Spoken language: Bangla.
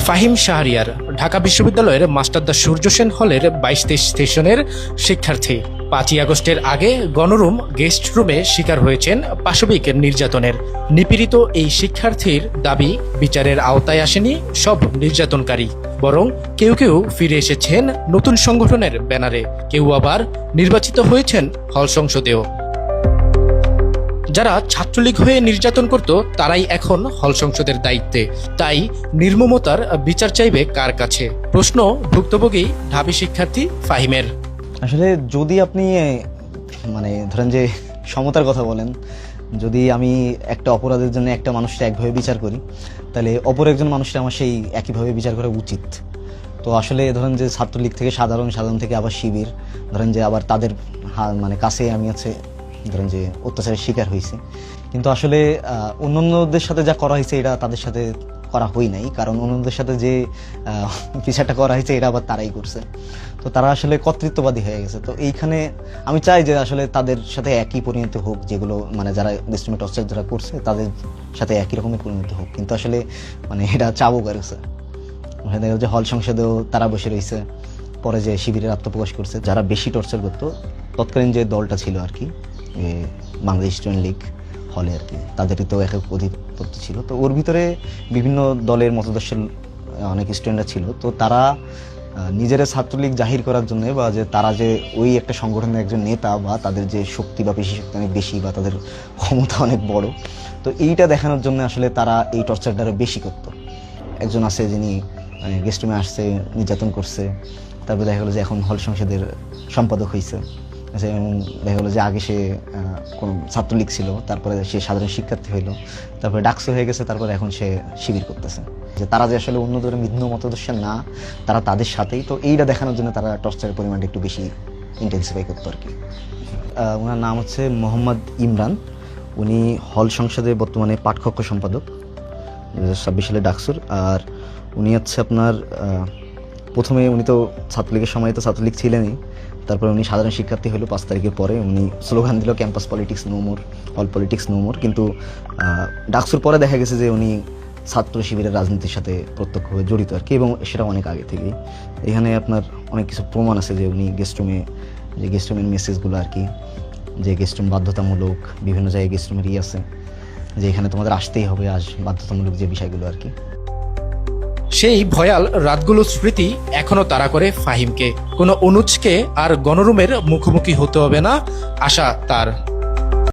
ফাহিম শাহরিয়ার ঢাকা বিশ্ববিদ্যালয়ের মাস্টারদা সূর্য সেন হলের 22-23 সেশনের শিক্ষার্থী। 5ই আগস্টের আগে গণরুম গেস্ট রুমে শিকার হয়েছেন পাশবিক নির্যাতনের। নিপীড়িত এই শিক্ষার্থীর দাবি, বিচারের আওতায় আসেনি সব নির্যাতনকারী, বরং কেউ কেউ ফিরে এসেছেন নতুন সংগঠনের ব্যানারে, কেউ আবার নির্বাচিত হয়েছেন হল সংসদেও। যারা ছাত্রলীগ হয়ে নির্যাতন করত তারাই এখন হল সংসদের দায়িত্বে। তাই নির্মমতার বিচার চাইবে কার কাছে? প্রশ্ন ভুক্তভোগী ঢাবি শিক্ষার্থী ফাহিমের। আসলে যদি আপনি ধরেন যে সমতার কথা বলেন, যদি আমি একটা অপরাধের জন্য একটা মানুষটা একভাবে বিচার করি, তাহলে অপর একজন মানুষটা আমার সেই একইভাবে বিচার করা উচিত। তো আসলে ধরেন যে ছাত্রলীগ থেকে সাধারণ থেকে আবার শিবির, ধরেন যে আবার তাদের কাছে আমি ধরেন যে অত্যাচারের শিকার হয়েছে। কিন্তু আসলে অন্যান্যদের সাথে যা করা হয়েছে এটা তাদের সাথে করা হয় নাই, কারণ অন্যদের সাথে যে বিচারটা করা হয়েছে এটা আবার তারাই করছে। তো তারা আসলে কর্তৃত্ববাদী হয়ে গেছে। তো এইখানে আমি চাই যে আসলে তাদের সাথে একই পরিণতি হোক, যেগুলো যারা গেস্টরুমে টর্চার যারা করছে তাদের সাথে একই রকমের পরিণতি হোক। কিন্তু আসলে এটা চাবো করেছে। দেখা যাচ্ছে হল সংসদেও তারা বসে রয়েছে, পরে যে শিবিরের আত্মপ্রকাশ করছে। যারা বেশি টর্চার করতো তৎকালীন যে দলটা ছিল আর কি, বাংলাদেশ স্টুডেন্ট লীগ হলে আর কি, তাদেরই তো এক অধিপত্য ছিল। তো ওর ভিতরে বিভিন্ন দলের মতদর্শের অনেক স্টুডেন্টরা ছিল। তো তারা নিজেরা ছাত্রলীগ জাহির করার জন্য, বা যে তারা যে ওই একটা সংগঠনের একজন নেতা, বা তাদের যে শক্তি বা পেশি শক্তি অনেক বেশি, বা তাদের ক্ষমতা অনেক বড়, তো এইটা দেখানোর জন্য আসলে তারা এই টর্চারটা আরও বেশি করতো। একজন আছে যিনি গেস্ট রুমে আসছে, নির্যাতন করছে, তারপরে দেখা গেলো যে এখন হল সংসদের সম্পাদক হয়েছে। এবং দেখা গেলো যে আগে সে কোনো ছাত্রলীগ ছিল, তারপরে সে সাধারণ শিক্ষার্থী হইলো, তারপরে ডাকসু হয়ে গেছে, তারপরে এখন সে শিবির করতেছে। যে তারা যে আসলে অন্যদের ভিন্ন মতদর্শের না, তারা তাদের সাথেই। তো এইটা দেখানোর জন্য তারা টর্চারের পরিমাণটা একটু বেশি ইন্টেন্সিফাই করতো আর কি। ওনার নাম হচ্ছে মোহাম্মদ ইমরান। উনি হল সংসদে বর্তমানে পাঠকক্ষ সম্পাদক 2026 সালে ডাকসুর। আর উনি হচ্ছে আপনার প্রথমে উনি তো ছাত্রলীগের সময় তো ছাত্রলীগ ছিলেনই, তারপরে উনি সাধারণ শিক্ষার্থী হলো 5 তারিখের পরে। উনি স্লোগান দিল campus politics no more, all politics no more. কিন্তু ডাকসুর পরে দেখা গেছে যে উনি ছাত্র শিবিরের রাজনীতির সাথে প্রত্যক্ষভাবে জড়িত আর কি, এবং সেটা অনেক আগে থেকেই। এখানে আপনার অনেক কিছু প্রমাণ আছে যে উনি গেস্টরুমের মেসেজগুলো আর কি, যে গেস্টরুম বাধ্যতামূলক, বিভিন্ন জায়গায় গেস্টরুমের আছে যে এখানে তোমাদের আসতেই হবে, বাধ্যতামূলক যে বিষয়গুলো আর কি। সেই ভয়াল রাতগুলোর স্মৃতি এখনো তাড়া করে ফাহিমকে। কোনো অনুজকে আর গণরুমের মুখোমুখি হতে হবে না আশা তার।